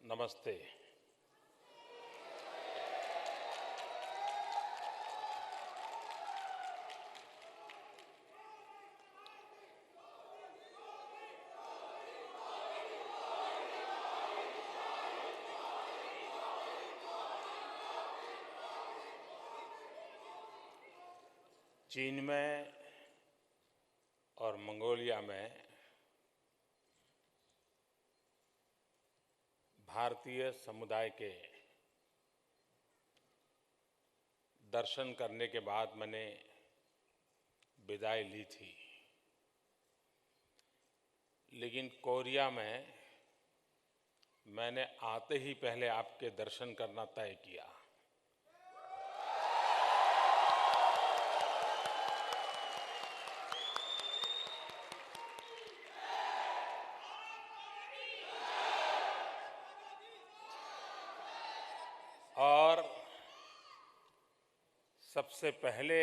नमस्ते। चीन में और मंगोलिया में भारतीय समुदाय के दर्शन करने के बाद मैंने विदाई ली थी, लेकिन कोरिया में मैंने आते ही पहले आपके दर्शन करना तय किया। और सबसे पहले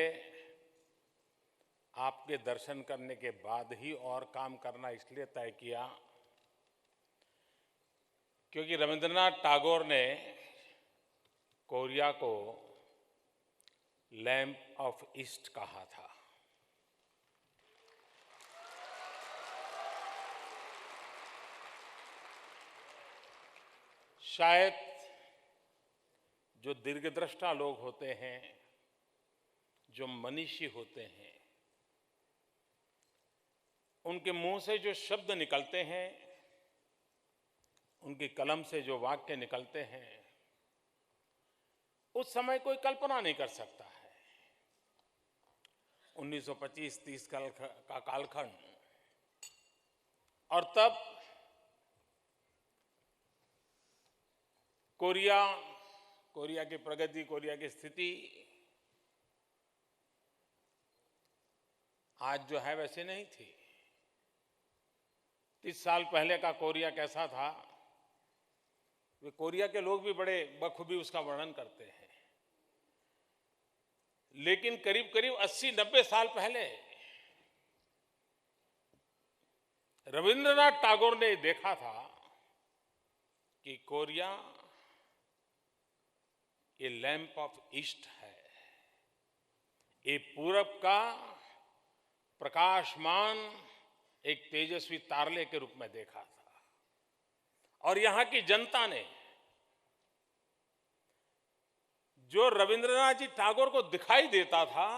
आपके दर्शन करने के बाद ही और काम करना इसलिए तय किया क्योंकि रविंद्रनाथ टैगोर ने कोरिया को लैंप ऑफ ईस्ट कहा था। शायद जो दीर्घदृष्टा लोग होते हैं, जो मनीषी होते हैं, उनके मुंह से जो शब्द निकलते हैं, उनकी कलम से जो वाक्य निकलते हैं, उस समय कोई कल्पना नहीं कर सकता है। 1925-30 का कालखंड, और तब कोरिया की प्रगति, कोरिया की स्थिति आज जो है वैसे नहीं थी। 30 साल पहले का कोरिया कैसा था, वे कोरिया के लोग भी बड़े बखूबी उसका वर्णन करते हैं। लेकिन करीब करीब 80-90 साल पहले रविंद्रनाथ टैगोर ने देखा था कि कोरिया ये लैंप ऑफ ईस्ट है, ये पूरब का प्रकाशमान एक तेजस्वी तारले के रूप में देखा था। और यहां की जनता ने जो रविंद्रनाथ जी टैगोर को दिखाई देता था,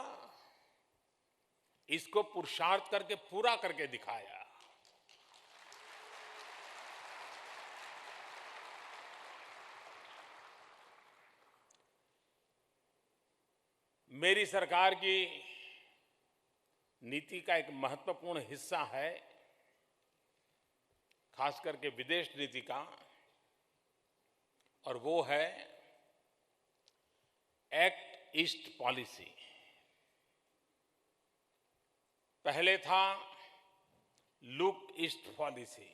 इसको पुरुषार्थ करके पूरा करके दिखाया। मेरी सरकार की नीति का एक महत्वपूर्ण हिस्सा है, खास करके विदेश नीति का, और वो है एक्ट ईस्ट पॉलिसी। पहले था लुक ईस्ट पॉलिसी,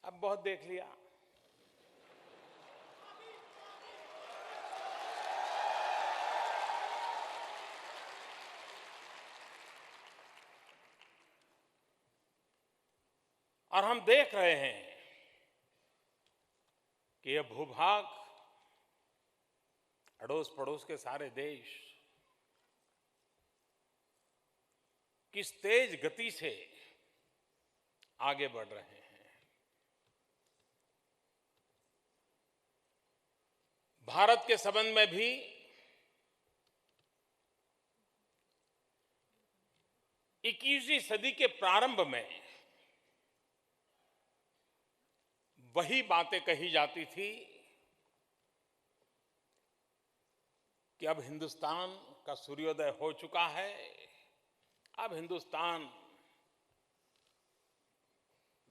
अब बहुत देख लिया। और हम देख रहे हैं कि यह भूभाग, अड़ोस पड़ोस के सारे देश किस तेज गति से आगे बढ़ रहे हैं। भारत के संबंध में भी इक्कीसवीं सदी के प्रारंभ में वही बातें कही जाती थी कि अब हिंदुस्तान का सूर्योदय हो चुका है, अब हिंदुस्तान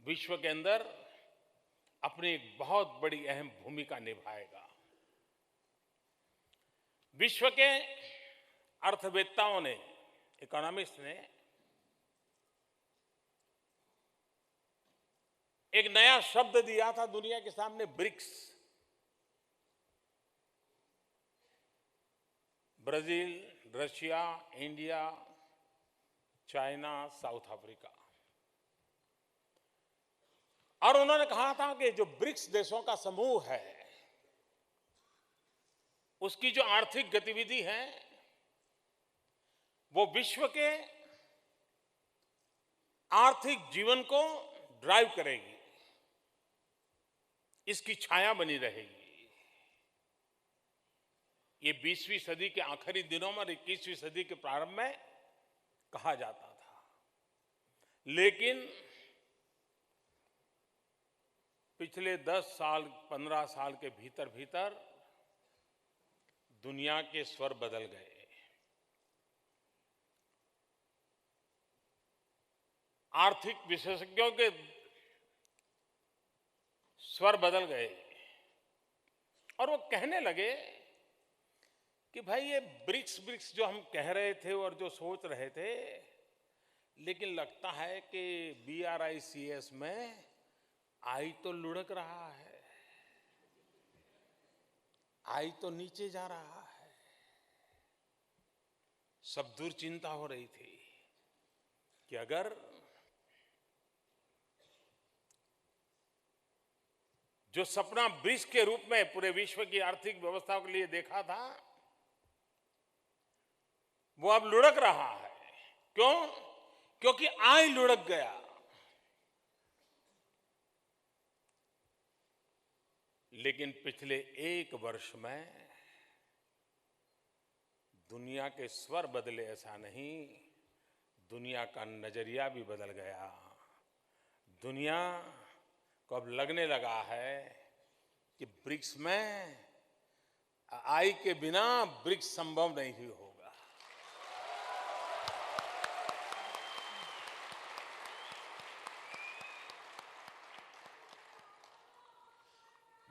विश्व के अंदर अपनी एक बहुत बड़ी अहम भूमिका निभाएगा। विश्व के अर्थवेत्ताओं ने, इकोनॉमिस्ट ने एक नया शब्द दिया था दुनिया के सामने, BRICS. Brazil, Russia, India, China, South Africa. और उन्होंने कहा था कि जो ब्रिक्स देशों का समूह है, उसकी जो आर्थिक गतिविधि है वो विश्व के आर्थिक जीवन को ड्राइव करेगी, इसकी छाया बनी रहेगी। ये 20वीं सदी के आखिरी दिनों में और 21वीं सदी के प्रारंभ में कहा जाता था, लेकिन पिछले 10 साल 15 साल के भीतर भीतर दुनिया के स्वर बदल गए। आर्थिक विशेषज्ञों के स्वर बदल गए और वो कहने लगे कि भाई ये ब्रिक्स जो हम कह रहे थे और जो सोच रहे थे, लेकिन लगता है कि BRICS में आई तो लुढ़क रहा है, आई तो नीचे जा रहा है। सब दूर चिंता हो रही थी कि अगर जो सपना ब्रिक्स के रूप में पूरे विश्व की आर्थिक व्यवस्था के लिए देखा था, वो अब लुढ़क रहा है। क्यों? क्योंकि आई लुढ़क गया। लेकिन पिछले 1 वर्ष में दुनिया के स्वर बदले, ऐसा नहीं, दुनिया का नजरिया भी बदल गया। दुनिया को अब लगने लगा है कि ब्रिक्स में आई के बिना ब्रिक्स संभव नहीं होगा।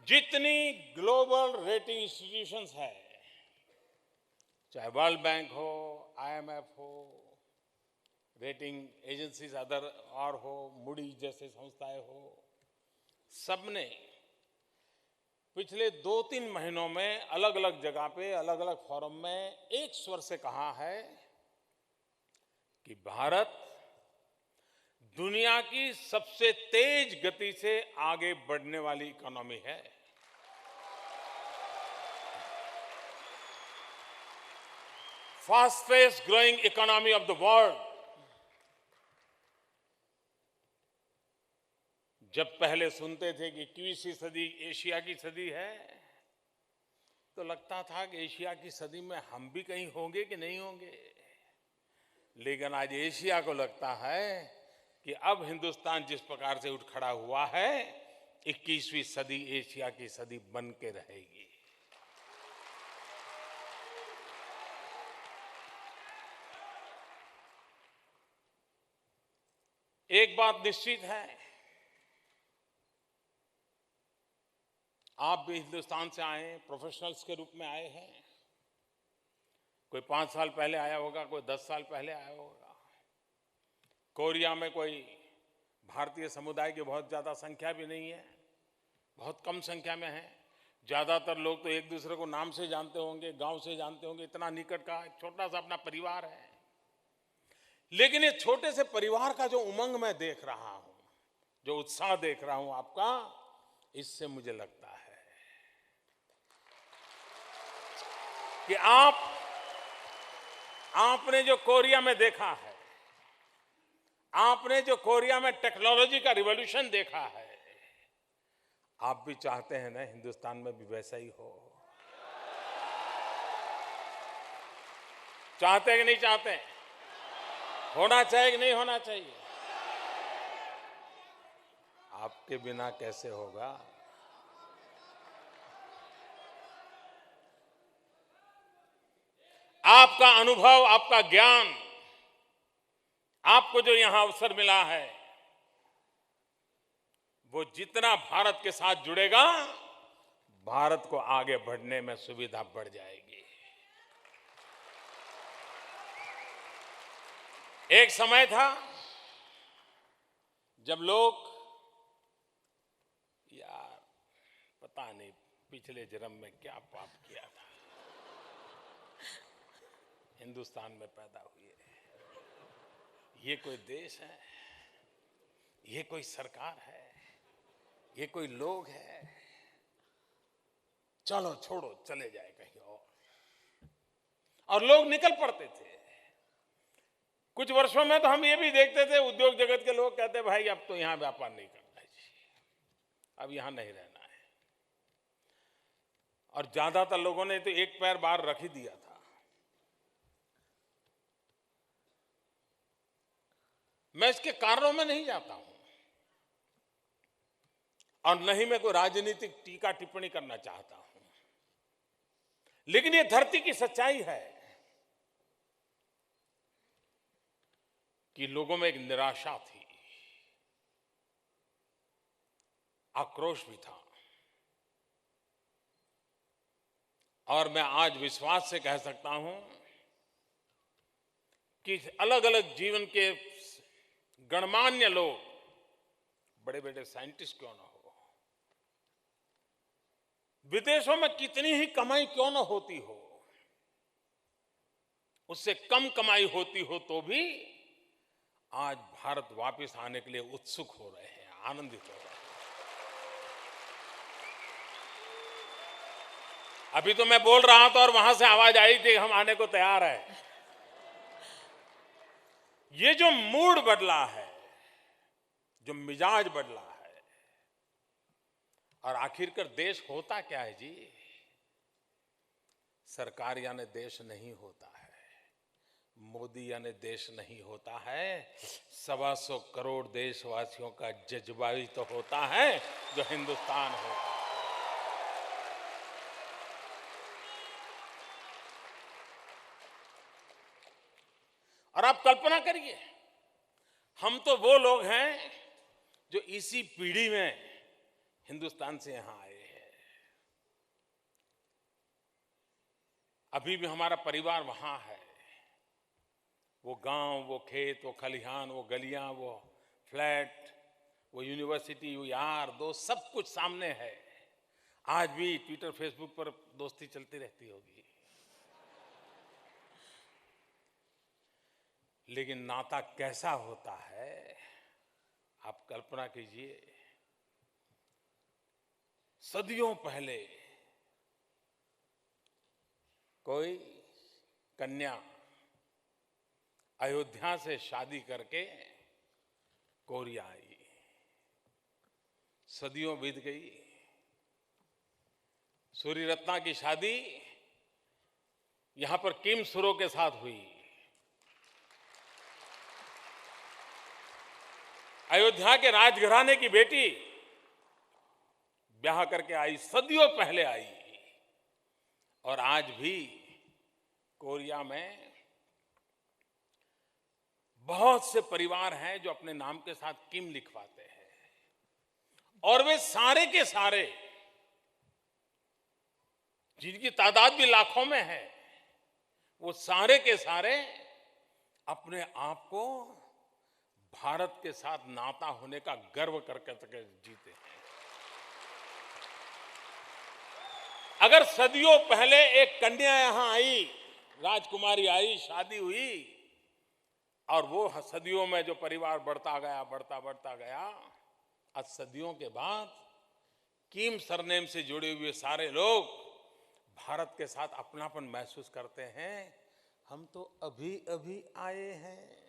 जितनी ग्लोबल रेटिंग इंस्टीट्यूशंस है, चाहे वर्ल्ड बैंक हो, IMF हो, रेटिंग एजेंसीज अदर और हो, मूडी जैसे संस्थाएं हो, सबने पिछले 2-3 महीनों में अलग अलग जगह पे, अलग अलग फोरम में एक स्वर से कहा है कि भारत दुनिया की सबसे तेज गति से आगे बढ़ने वाली इकोनॉमी है। Fastest growing economy of the world. जब पहले सुनते थे कि 21वीं सदी एशिया की सदी है, तो लगता था कि एशिया की सदी में हम भी कहीं होंगे कि नहीं होंगे। लेकिन आज एशिया को लगता है कि अब हिंदुस्तान जिस प्रकार से उठ खड़ा हुआ है, 21वीं सदी एशिया की सदी बन के रहेगी। एक बात निश्चित है, आप भी हिंदुस्तान से आए हैं, प्रोफेशनल्स के रूप में आए हैं। कोई 5 साल पहले आया होगा, कोई 10 साल पहले आया होगा। कोरिया में कोई भारतीय समुदाय की बहुत ज्यादा संख्या भी नहीं है, बहुत कम संख्या में है। ज्यादातर लोग तो एक दूसरे को नाम से जानते होंगे, गांव से जानते होंगे, इतना निकट का छोटा सा अपना परिवार है। लेकिन ये छोटे से परिवार का जो उमंग मैं देख रहा हूं, जो उत्साह देख रहा हूं आपका, इससे मुझे लगता है कि आपने जो कोरिया में देखा है, आपने जो कोरिया में टेक्नोलॉजी का रिवॉल्यूशन देखा है, आप भी चाहते हैं ना हिंदुस्तान में भी वैसा ही हो। चाहते हैं कि नहीं चाहते? होना चाहिए कि नहीं होना चाहिए? आपके बिना कैसे होगा? आपका अनुभव, आपका ज्ञान, आपको जो यहां अवसर मिला है, वो जितना भारत के साथ जुड़ेगा, भारत को आगे बढ़ने में सुविधा बढ़ जाएगी। एक समय था जब लोग, यार पता नहीं पिछले जन्म में क्या पाप किया था, हिंदुस्तान में पैदा हुए, ये कोई देश है, ये कोई सरकार है, ये कोई लोग है? चलो छोड़ो, चले जाए कहीं और लोग निकल पड़ते थे। कुछ वर्षों में तो हम ये भी देखते थे, उद्योग जगत के लोग कहते भाई अब तो यहां व्यापार नहीं करना है जी, अब यहां नहीं रहना है। और ज्यादातर लोगों ने तो एक पैर बाहर रख ही दिया था। मैं इसके कारणों में नहीं जाता हूं और न ही मैं कोई राजनीतिक टीका टिप्पणी करना चाहता हूं, लेकिन ये धरती की सच्चाई है कि लोगों में एक निराशा थी, आक्रोश भी था। और मैं आज विश्वास से कह सकता हूं कि अलग अलग जीवन के गणमान्य लोग, बड़े बड़े साइंटिस्ट क्यों ना हो, विदेशों में कितनी ही कमाई क्यों ना होती हो, उससे कम कमाई होती हो तो भी आज भारत वापस आने के लिए उत्सुक हो रहे हैं, आनंदित हो रहे हैं। अभी तो मैं बोल रहा था और वहां से आवाज आई थी हम आने को तैयार है। ये जो मूड बदला है, जो मिजाज बदला है, और आखिरकार देश होता क्या है जी? सरकार यानी देश नहीं होता है, मोदी यानी देश नहीं होता है, 125 करोड़ देशवासियों का जज्बा ही तो होता है जो हिंदुस्तान होता है। और आप कल्पना करिए, हम तो वो लोग हैं जो इसी पीढ़ी में हिंदुस्तान से यहां आए हैं। अभी भी हमारा परिवार वहां है, वो गांव, वो खेत, वो खलिहान, वो गलियां, वो फ्लैट, वो यूनिवर्सिटी, वो यार दोस्त, सब कुछ सामने है। आज भी ट्विटर फेसबुक पर दोस्ती चलती रहती होगी, लेकिन नाता कैसा होता है आप कल्पना कीजिए। सदियों पहले कोई कन्या अयोध्या से शादी करके कोरिया आई, सदियों बीत गई, सूर्य रत्ना की शादी यहां पर किम सुरो के साथ हुई, अयोध्या के राजघराने की बेटी ब्याह करके आई, सदियों पहले आई। और आज भी कोरिया में बहुत से परिवार हैं जो अपने नाम के साथ किम लिखवाते हैं, और वे सारे के सारे, जिनकी तादाद भी लाखों में है, वो सारे के सारे अपने आप को भारत के साथ नाता होने का गर्व करके जीते हैं। अगर सदियों पहले एक कन्या यहां आई, राजकुमारी आई, शादी हुई, और वो सदियों में जो परिवार बढ़ता गया, बढ़ता गया, आज सदियों के बाद किम सरनेम से जुड़े हुए सारे लोग भारत के साथ अपनापन महसूस करते हैं। हम तो अभी अभी आए हैं।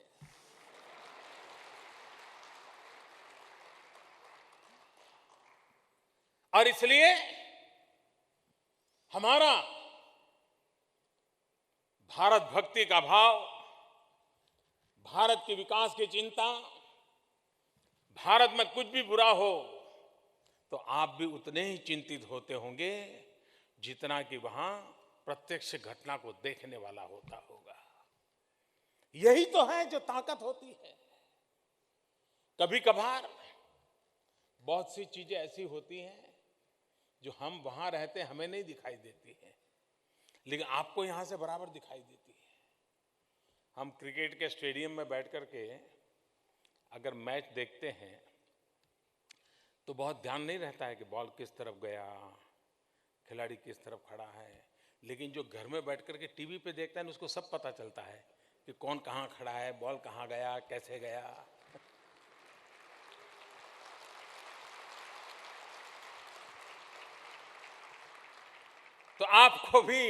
और इसलिए हमारा भारत भक्ति का भाव, भारत के विकास की चिंता, भारत में कुछ भी बुरा हो तो आप भी उतने ही चिंतित होते होंगे जितना कि वहां प्रत्यक्ष घटना को देखने वाला होता होगा। यही तो है जो ताकत होती है। कभी कभार बहुत सी चीजें ऐसी होती हैं जो हम वहां रहते हमें नहीं दिखाई देती है, लेकिन आपको यहां से बराबर दिखाई देती है। हम क्रिकेट के स्टेडियम में बैठ करके अगर मैच देखते हैं तो बहुत ध्यान नहीं रहता है कि बॉल किस तरफ गया, खिलाड़ी किस तरफ खड़ा है, लेकिन जो घर में बैठ करके टीवी पे देखता है उसको सब पता चलता है कि कौन कहाँ खड़ा है, बॉल कहाँ गया, कैसे गया। तो आपको भी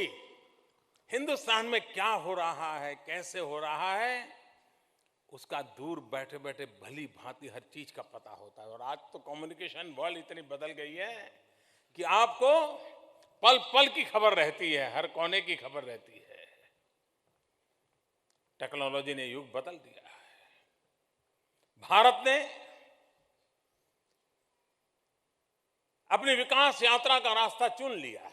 हिंदुस्तान में क्या हो रहा है, कैसे हो रहा है, उसका दूर बैठे बैठे भली भांति हर चीज का पता होता है। और आज तो कम्युनिकेशन वर्ल्ड इतनी बदल गई है कि आपको पल पल की खबर रहती है, हर कोने की खबर रहती है। टेक्नोलॉजी ने युग बदल दिया है। भारत ने अपनी विकास यात्रा का रास्ता चुन लिया है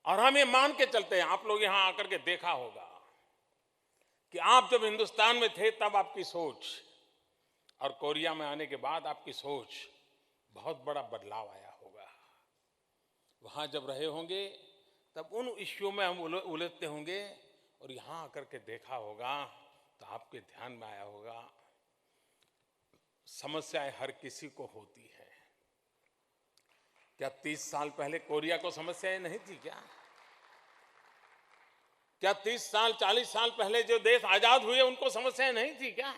और हम ये मान के चलते हैं, आप लोग यहां आकर के देखा होगा कि आप जब हिंदुस्तान में थे तब आपकी सोच और कोरिया में आने के बाद आपकी सोच बहुत बड़ा बदलाव आया होगा। वहां जब रहे होंगे तब उन इश्यूओं में हम उलझते होंगे और यहां आकर के देखा होगा तो आपके ध्यान में आया होगा समस्याएं हर किसी को होती है। क्या 30 साल पहले कोरिया को समस्याएं नहीं थी क्या? क्या 30 साल 40 साल पहले जो देश आजाद हुए उनको समस्याएं नहीं थी क्या?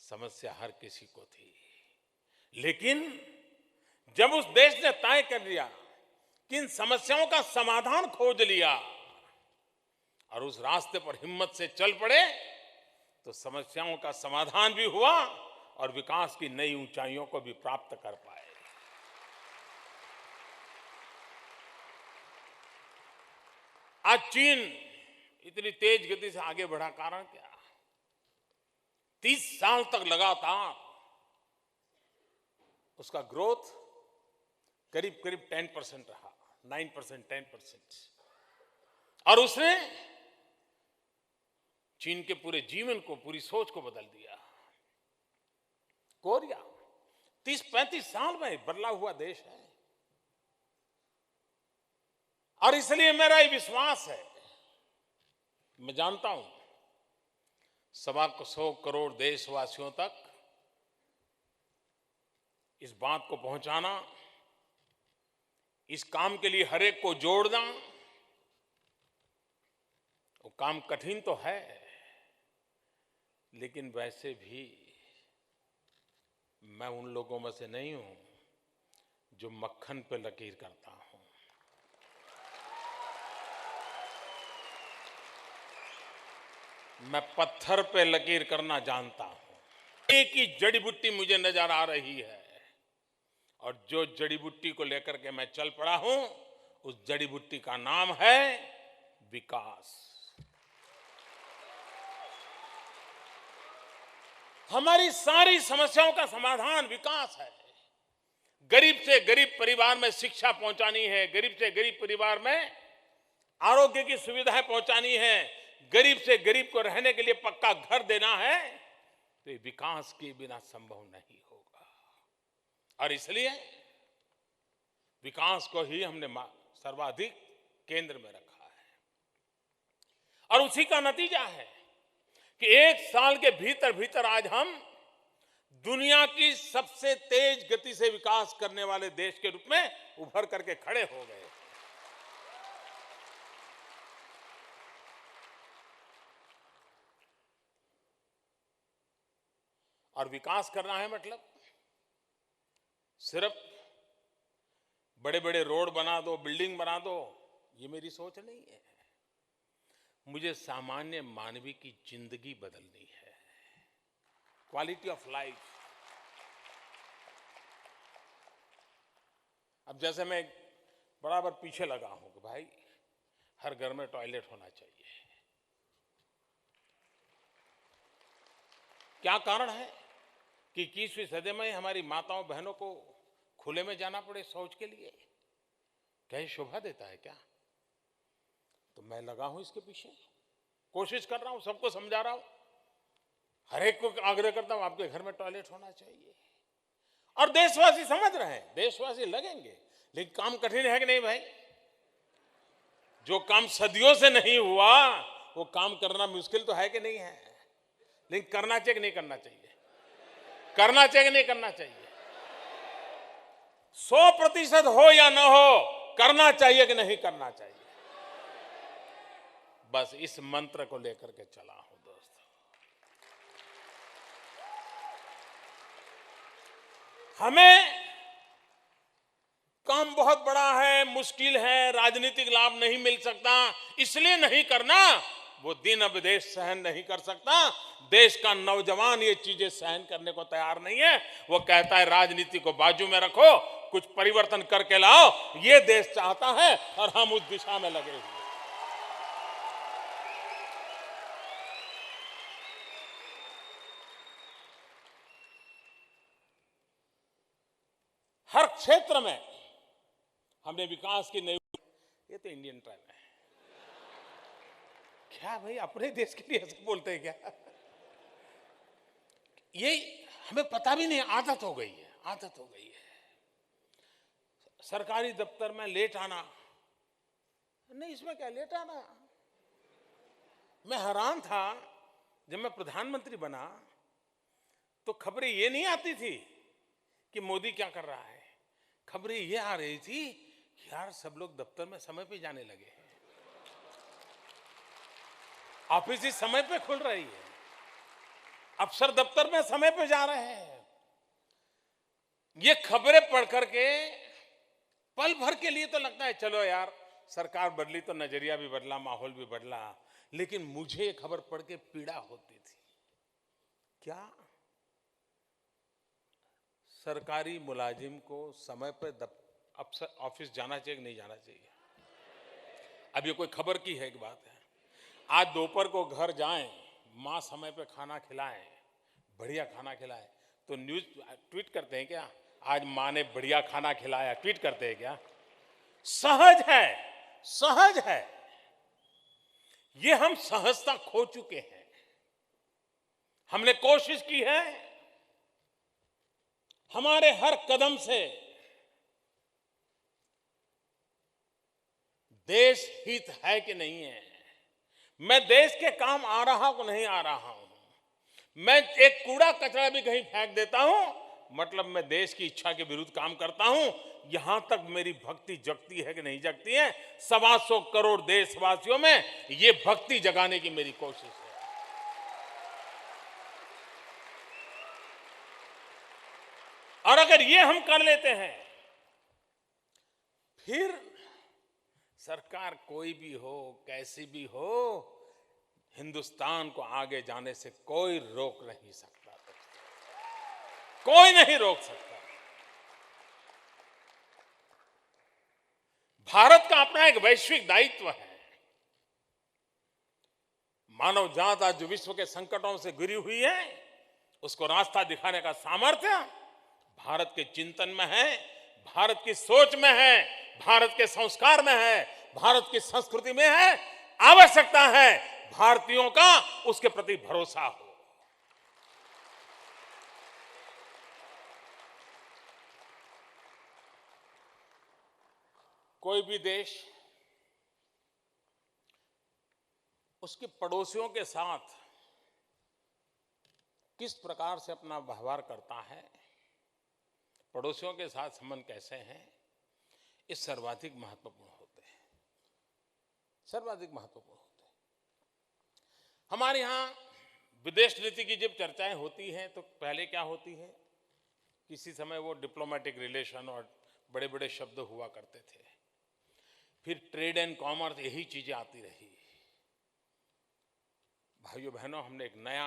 समस्या हर किसी को थी, लेकिन जब उस देश ने तय कर लिया कि इन समस्याओं का समाधान खोज लिया और उस रास्ते पर हिम्मत से चल पड़े तो समस्याओं का समाधान भी हुआ और विकास की नई ऊंचाइयों को भी प्राप्त कर पाए। आज चीन इतनी तेज गति से आगे बढ़ा, कारण क्या? 30 साल तक लगातार उसका ग्रोथ करीब करीब 10% रहा, 9%, 10%, और उसने चीन के पूरे जीवन को, पूरी सोच को बदल दिया। कोरिया 30-35 साल में बदला हुआ देश है और इसलिए मेरा ये विश्वास है, मैं जानता हूं 125 करोड़ देशवासियों तक इस बात को पहुंचाना, इस काम के लिए हर एक को जोड़ना, वो काम कठिन तो है, लेकिन वैसे भी मैं उन लोगों में से नहीं हूं जो मक्खन पे लकीर करता हूं। मैं पत्थर पे लकीर करना जानता हूं। एक ही जड़ी बूटी मुझे नजर आ रही है और जो जड़ी बूटी को लेकर के मैं चल पड़ा हूं, उस जड़ी बूटी का नाम है विकास। हमारी सारी समस्याओं का समाधान विकास है। गरीब से गरीब परिवार में शिक्षा पहुंचानी है, गरीब से गरीब परिवार में आरोग्य की सुविधाएं पहुंचानी है, गरीब से गरीब को रहने के लिए पक्का घर देना है, तो ये विकास के बिना संभव नहीं होगा। और इसलिए विकास को ही हमने सर्वाधिक केंद्र में रखा है और उसी का नतीजा है कि 1 साल के भीतर भीतर आज हम दुनिया की सबसे तेज गति से विकास करने वाले देश के रूप में उभर करके खड़े हो गए। और विकास करना है मतलब सिर्फ बड़े बड़े रोड बना दो, बिल्डिंग बना दो, ये मेरी सोच नहीं है। मुझे सामान्य मानवीय की जिंदगी बदलनी है, क्वालिटी ऑफ लाइफ। अब जैसे मैं बराबर पीछे लगा हूं कि भाई हर घर में टॉयलेट होना चाहिए। क्या कारण है कि 21वीं सदी में हमारी माताओं बहनों को खुले में जाना पड़े शौच के लिए? क्या ये शोभा देता है क्या? तो मैं लगा हूं इसके पीछे, कोशिश कर रहा हूं, सबको समझा रहा हूं, हर एक को आग्रह करता हूं आपके घर में टॉयलेट होना चाहिए। और देशवासी समझ रहे हैं, देशवासी लगेंगे, लेकिन काम कठिन है कि नहीं भाई? जो काम सदियों से नहीं हुआ वो काम करना मुश्किल तो है कि नहीं है? लेकिन करना चाहिए कि नहीं करना चाहिए? करना चाहिए कि नहीं करना चाहिए? 100% हो या ना हो, करना चाहिए कि नहीं करना चाहिए? बस इस मंत्र को लेकर के चला हूं दोस्तों। हमें काम बहुत बड़ा है, मुश्किल है, राजनीतिक लाभ नहीं मिल सकता, इसलिए नहीं करना, वो दिन अब देश सहन नहीं कर सकता। देश का नौजवान ये चीजें सहन करने को तैयार नहीं है। वो कहता है राजनीति को बाजू में रखो, कुछ परिवर्तन करके लाओ, ये देश चाहता है और हम उस दिशा में लगे हुए हैं। हर क्षेत्र में हमने विकास की नई, ये तो इंडियन ट्रेंड है क्या भाई, अपने देश के लिए ऐसे बोलते हैं क्या? ये हमें पता भी नहीं, आदत हो गई है, आदत हो गई है। सरकारी दफ्तर में लेट आना, नहीं इसमें क्या लेट आना। मैं हैरान था जब मैं प्रधानमंत्री बना तो खबरें ये नहीं आती थी कि मोदी क्या कर रहा है, खबरें ये आ रही थी कि यार सब लोग दफ्तर में समय पे जाने लगे हैं, ऑफिस इस समय पे खुल रही है, अफसर दफ्तर में समय पे जा रहे हैं। ये खबरें पढ़ करके पल भर के लिए तो लगता है चलो यार सरकार बदली तो नजरिया भी बदला, माहौल भी बदला, लेकिन मुझे ये खबर पढ़ के पीड़ा होती थी। क्या सरकारी मुलाजिम को समय पर अफसर ऑफिस जाना चाहिए कि नहीं जाना चाहिए? अब ये कोई खबर की है कि बात है? आज दोपहर को घर जाएं, माँ समय पे खाना खिलाएं, बढ़िया खाना खिलाएं, तो न्यूज ट्वीट करते हैं क्या, आज माँ ने बढ़िया खाना खिलाया, ट्वीट करते हैं क्या? सहज है, सहज है। ये हम सहजता खो चुके हैं। हमने कोशिश की है हमारे हर कदम से देश हित है कि नहीं है, मैं देश के काम आ रहा हूं कि नहीं आ रहा हूं, मैं एक कूड़ा कचरा भी कहीं फेंक देता हूं मतलब मैं देश की इच्छा के विरुद्ध काम करता हूं। यहां तक मेरी भक्ति जगती है कि नहीं जगती है? 125 करोड़ देशवासियों में ये भक्ति जगाने की मेरी कोशिश है। और अगर ये हम कर लेते हैं, फिर सरकार कोई भी हो, कैसी भी हो, हिंदुस्तान को आगे जाने से कोई रोक नहीं सकता, कोई नहीं रोक सकता। भारत का अपना एक वैश्विक दायित्व है। मानव जात आज जो विश्व के संकटों से घिरी हुई है, उसको रास्ता दिखाने का सामर्थ्य भारत के चिंतन में है, भारत की सोच में है, भारत के संस्कार में है, भारत की संस्कृति में है। आवश्यकता है भारतीयों का उसके प्रति भरोसा हो। कोई भी देश उसके पड़ोसियों के साथ किस प्रकार से अपना व्यवहार करता है, पड़ोसियों के साथ संबंध कैसे हैं, ये सर्वाधिक महत्वपूर्ण होते हैं, सर्वाधिक महत्वपूर्ण होते हैं। हमारे यहाँ विदेश नीति की जब चर्चाएं होती हैं तो पहले क्या होती है, किसी समय वो डिप्लोमेटिक रिलेशन और बड़े बड़े शब्द हुआ करते थे, फिर ट्रेड एंड कॉमर्स, यही चीजें आती रही। भाइयों बहनों, हमने एक नया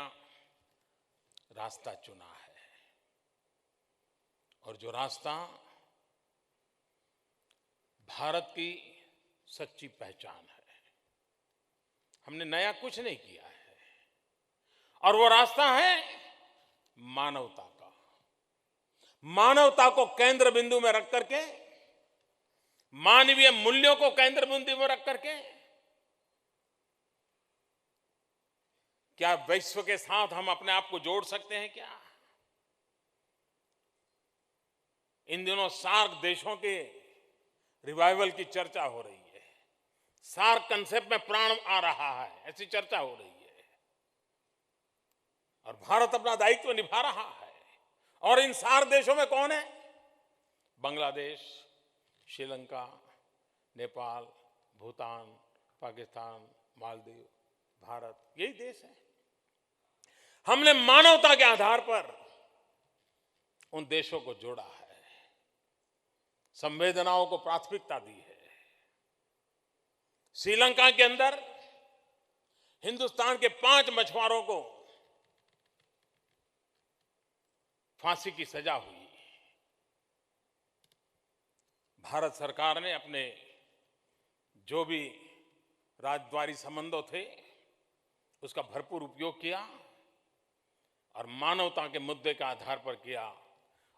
रास्ता चुना है और जो रास्ता भारत की सच्ची पहचान है। हमने नया कुछ नहीं किया है और वो रास्ता है मानवता का। मानवता को केंद्र बिंदु में रख करके, मानवीय मूल्यों को केंद्र बिंदु में रख करके, क्या विश्व के साथ हम अपने आप को जोड़ सकते हैं क्या? इन दिनों सार्क देशों के रिवाइवल की चर्चा हो रही है, सार्क कंसेप्ट में प्राण आ रहा है, ऐसी चर्चा हो रही है और भारत अपना दायित्व निभा रहा है। और इन सार्क देशों में कौन है? बांग्लादेश, श्रीलंका, नेपाल, भूटान, पाकिस्तान, मालदीव, भारत, यही देश है। हमने मानवता के आधार पर उन देशों को जोड़ा है, संवेदनाओं को प्राथमिकता दी है। श्रीलंका के अंदर हिंदुस्तान के 5 मछुआरों को फांसी की सजा हुई। भारत सरकार ने अपने जो भी राजद्वारी संबंधों थे उसका भरपूर उपयोग किया और मानवता के मुद्दे के आधार पर किया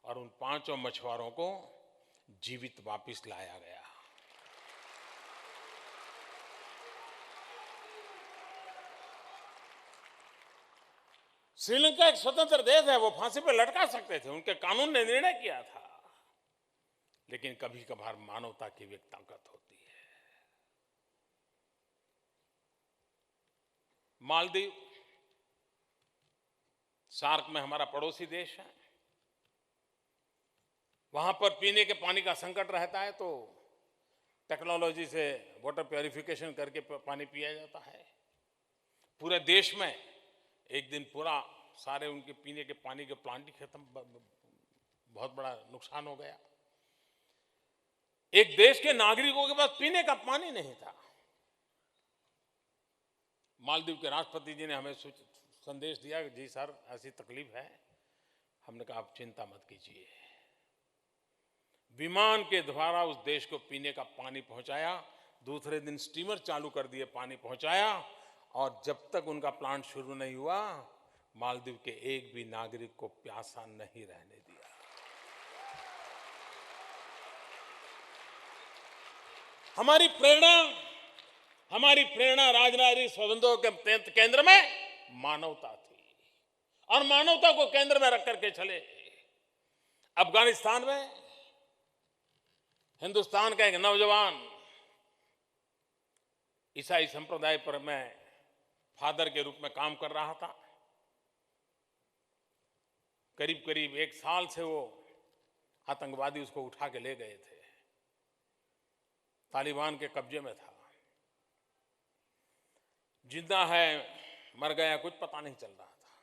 और उन 5 मछुआरों को जीवित वापस लाया गया। श्रीलंका एक स्वतंत्र देश है, वो फांसी पर लटका सकते थे, उनके कानून ने निर्णय किया था, लेकिन कभी कभार मानवता की भी एक ताकत होती है। मालदीव सार्क में हमारा पड़ोसी देश है। वहां पर पीने के पानी का संकट रहता है तो टेक्नोलॉजी से वाटर प्यूरिफिकेशन करके पानी पिया जाता है। पूरे देश में एक दिन पूरा सारे उनके पीने के पानी के प्लांट ही खत्म, बहुत बड़ा नुकसान हो गया। एक देश के नागरिकों के पास पीने का पानी नहीं था। मालदीव के राष्ट्रपति जी ने हमें संदेश दिया कि जी सर ऐसी तकलीफ है। हमने कहा आप चिंता मत कीजिए। विमान के द्वारा उस देश को पीने का पानी पहुंचाया। दूसरे दिन स्टीमर चालू कर दिए, पानी पहुंचाया और जब तक उनका प्लांट शुरू नहीं हुआ मालदीव के एक भी नागरिक को प्यासा नहीं रहने दिया। हमारी प्रेरणा राजनैतिक संबंधों के केंद्र में मानवता थी और मानवता को केंद्र में रख करके चले। अफगानिस्तान में हिंदुस्तान का एक नौजवान ईसाई संप्रदाय पर मैं फादर के रूप में काम कर रहा था। करीब करीब 1 साल से वो आतंकवादी उसको उठा के ले गए थे, तालिबान के कब्जे में था। जिंदा है मर गया कुछ पता नहीं चल रहा था,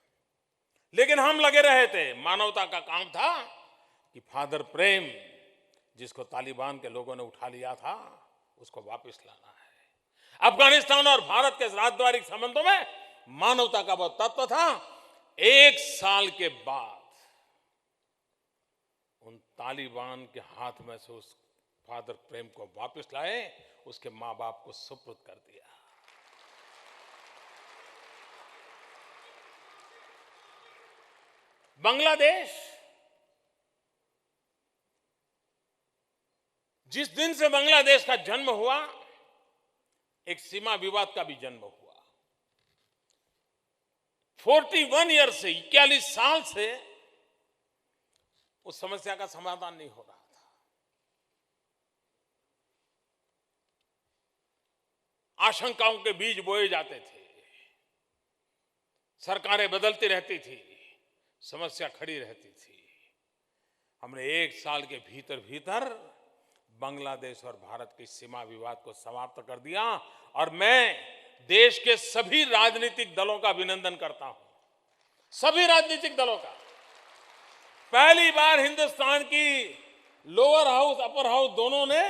लेकिन हम लगे रहे थे। मानवता का काम था कि फादर प्रेम जिसको तालिबान के लोगों ने उठा लिया था उसको वापस लाना है। अफगानिस्तान और भारत के राजद्वारिक संबंधों में मानवता का बहुत तत्व था। 1 साल के बाद उन तालिबान के हाथ में से उस फादर प्रेम को वापस लाए, उसके मां बाप को सुपुर्द कर दिया। बांग्लादेश, जिस दिन से बांग्लादेश का जन्म हुआ एक सीमा विवाद का भी जन्म हुआ। 41 ईयर से 41 साल से उस समस्या का समाधान नहीं हो रहा था। आशंकाओं के बीज बोए जाते थे, सरकारें बदलती रहती थी, समस्या खड़ी रहती थी। हमने 1 साल के भीतर भीतर बांग्लादेश और भारत की सीमा विवाद को समाप्त कर दिया और मैं देश के सभी राजनीतिक दलों का अभिनंदन करता हूं। सभी राजनीतिक दलों का। पहली बार हिंदुस्तान की लोअर हाउस अपर हाउस दोनों ने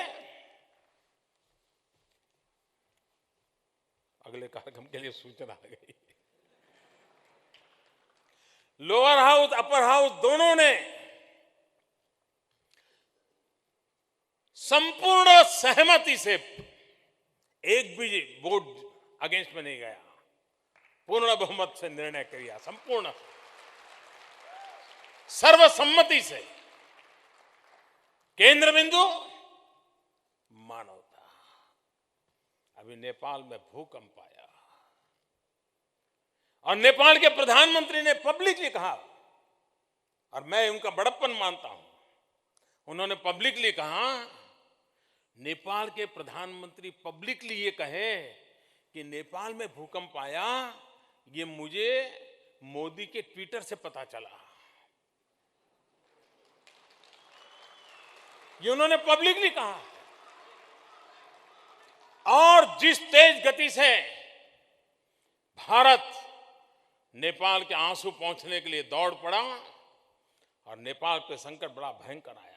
अगले कार्यक्रम के लिए सूचना आ गई। लोअर हाउस अपर हाउस दोनों ने संपूर्ण सहमति से, एक भी वोट अगेंस्ट में नहीं गया, पूर्ण बहुमत से निर्णय किया। संपूर्ण सर्वसम्मति से। केंद्र बिंदु मानवता। अभी नेपाल में भूकंप आया और नेपाल के प्रधानमंत्री ने पब्लिकली कहा, और मैं उनका बड़प्पन मानता हूं, उन्होंने पब्लिकली कहा, नेपाल के प्रधानमंत्री पब्लिकली ये कहे कि नेपाल में भूकंप आया, ये मुझे मोदी के ट्विटर से पता चला। ये उन्होंने पब्लिकली कहा। और जिस तेज गति से भारत नेपाल के आंसू पहुंचने के लिए दौड़ पड़ा और नेपाल पे संकट बड़ा भयंकर आया है।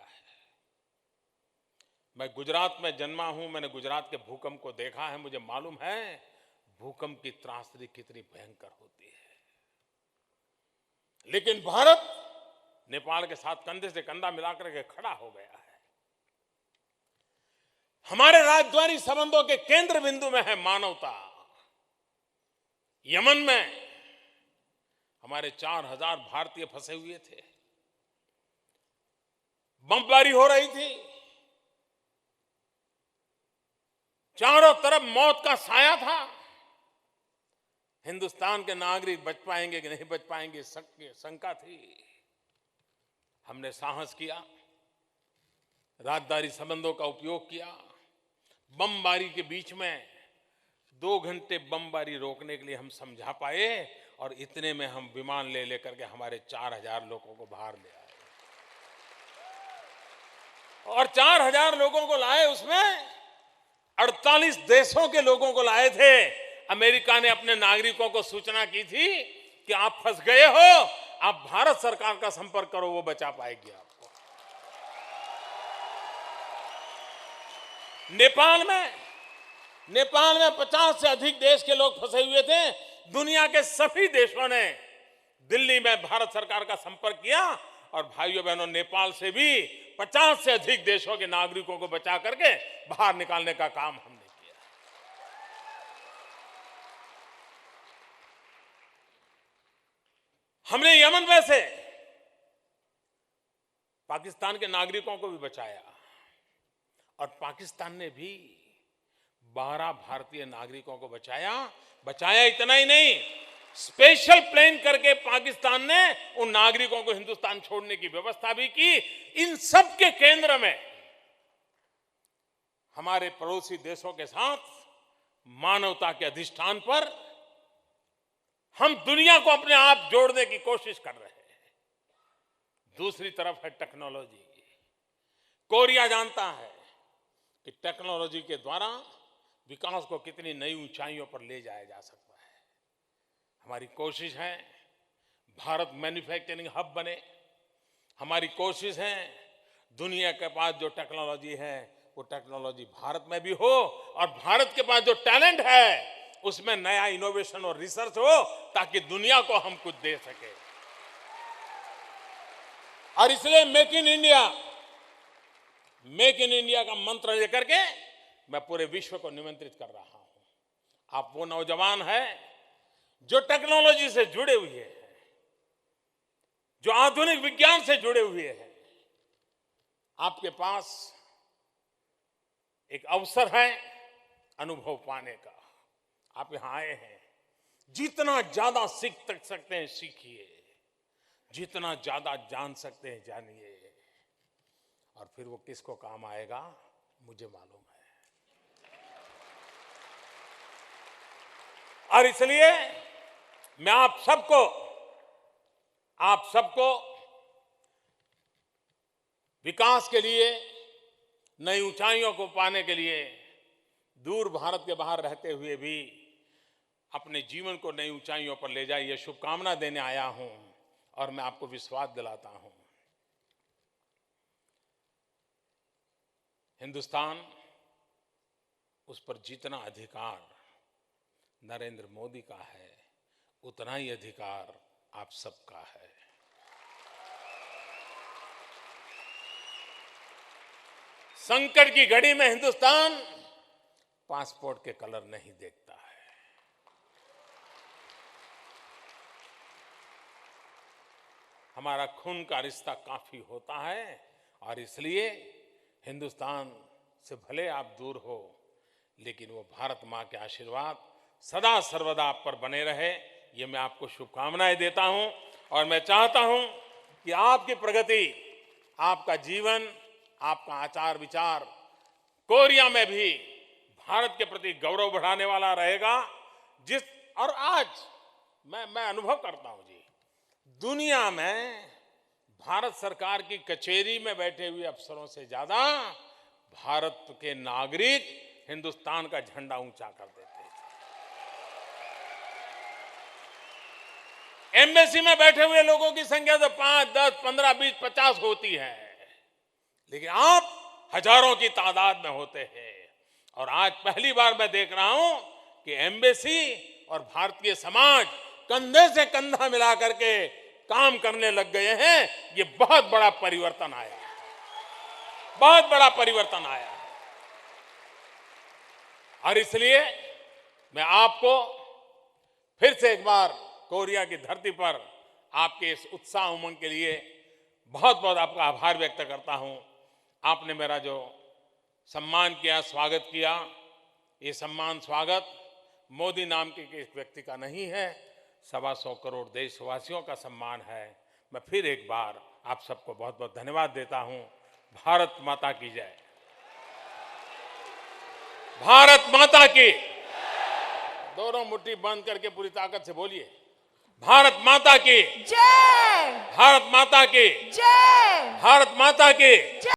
मैं गुजरात में जन्मा हूं, मैंने गुजरात के भूकंप को देखा है, मुझे मालूम है भूकंप की त्रासदी कितनी भयंकर होती है। लेकिन भारत नेपाल के साथ कंधे से कंधा मिलाकर के खड़ा हो गया है। हमारे राजद्वारी संबंधों के केंद्र बिंदु में है मानवता। यमन में हमारे 4000 भारतीय फंसे हुए थे, बमबारी हो रही थी, चारों तरफ मौत का साया था। हिंदुस्तान के नागरिक बच पाएंगे कि नहीं बच पाएंगे शंका थी। हमने साहस किया, राजद्वारी संबंधों का उपयोग किया। बमबारी के बीच में 2 घंटे बमबारी रोकने के लिए हम समझा पाए और इतने में हम विमान ले लेकर के हमारे 4000 लोगों को बाहर ले आए। और 4000 लोगों को लाए, उसमें 48 देशों के लोगों को लाए थे। अमेरिका ने अपने नागरिकों को सूचना की थी कि आप फंस गए हो, आप भारत सरकार का संपर्क करो, वो बचा पाएगी आपको। नेपाल में 50 से अधिक देश के लोग फंसे हुए थे। दुनिया के सभी देशों ने दिल्ली में भारत सरकार का संपर्क किया और भाइयों बहनों, नेपाल से भी 50 से अधिक देशों के नागरिकों को बचा करके बाहर निकालने का काम हमने किया। हमने यमन में से पाकिस्तान के नागरिकों को भी बचाया और पाकिस्तान ने भी 12 भारतीय नागरिकों को बचाया। इतना ही नहीं, स्पेशल प्लेन करके पाकिस्तान ने उन नागरिकों को हिंदुस्तान छोड़ने की व्यवस्था भी की। इन सब के केंद्र में हमारे पड़ोसी देशों के साथ मानवता के अधिष्ठान पर हम दुनिया को अपने आप जोड़ने की कोशिश कर रहे हैं। दूसरी तरफ है टेक्नोलॉजी। कोरिया जानता है कि टेक्नोलॉजी के द्वारा विकास को कितनी नई ऊंचाइयों पर ले जाया जा सकता है। हमारी कोशिश है भारत मैन्युफैक्चरिंग हब बने। हमारी कोशिश है दुनिया के पास जो टेक्नोलॉजी है वो टेक्नोलॉजी भारत में भी हो और भारत के पास जो टैलेंट है उसमें नया इनोवेशन और रिसर्च हो ताकि दुनिया को हम कुछ दे सके। और इसलिए मेक इन इंडिया का मंत्र लेकर के मैं पूरे विश्व को निमंत्रित कर रहा हूं। आप वो नौजवान हैं जो टेक्नोलॉजी से जुड़े हुए हैं, जो आधुनिक विज्ञान से जुड़े हुए हैं। आपके पास एक अवसर है अनुभव पाने का। आप यहां आए हैं, जितना ज्यादा सीख सकते हैं सीखिए, जितना ज्यादा जान सकते हैं जानिए, और फिर वो किसको काम आएगा मुझे मालूम है। और इसलिए मैं आप सबको विकास के लिए, नई ऊंचाइयों को पाने के लिए, दूर भारत के बाहर रहते हुए भी अपने जीवन को नई ऊंचाइयों पर ले जाए, ये शुभकामना देने आया हूं। और मैं आपको विश्वास दिलाता हूं, हिंदुस्तान, उस पर जितना अधिकार नरेंद्र मोदी का है उतना ही अधिकार आप सबका है। संकट की घड़ी में हिंदुस्तान पासपोर्ट के कलर नहीं देखता है। हमारा खून का रिश्ता काफी होता है और इसलिए हिंदुस्तान से भले आप दूर हो, लेकिन वो भारत मां के आशीर्वाद सदा सर्वदा आप पर बने रहे, ये मैं आपको शुभकामनाएं देता हूं। और मैं चाहता हूं कि आपकी प्रगति, आपका जीवन, आपका आचार विचार कोरिया में भी भारत के प्रति गौरव बढ़ाने वाला रहेगा। और आज मैं अनुभव करता हूं जी, दुनिया में भारत सरकार की कचहरी में बैठे हुए अफसरों से ज्यादा भारत के नागरिक हिंदुस्तान का झंडा ऊंचा कर देते हैं। एम्बेसी में बैठे हुए लोगों की संख्या तो 5, 10, 15, 20, 50 होती है, लेकिन आप हजारों की तादाद में होते हैं। और आज पहली बार मैं देख रहा हूं कि एम्बेसी और भारतीय समाज कंधे से कंधा मिला करके काम करने लग गए हैं। ये बहुत बड़ा परिवर्तन आया है, बहुत बड़ा परिवर्तन आया है। और इसलिए मैं आपको फिर से एक बार कोरिया की धरती पर आपके इस उत्साह उमंग के लिए बहुत बहुत आपका आभार व्यक्त करता हूं। आपने मेरा जो सम्मान किया, स्वागत किया, ये सम्मान स्वागत मोदी नाम के किसी व्यक्ति का नहीं है, 125 करोड़ देशवासियों का सम्मान है। मैं फिर एक बार आप सबको बहुत बहुत धन्यवाद देता हूं। भारत माता की जय। भारत माता की। दोनों मुट्ठी बंद करके पूरी ताकत से बोलिए, भारत माता की जय। भारत माता की जय। भारत माता की।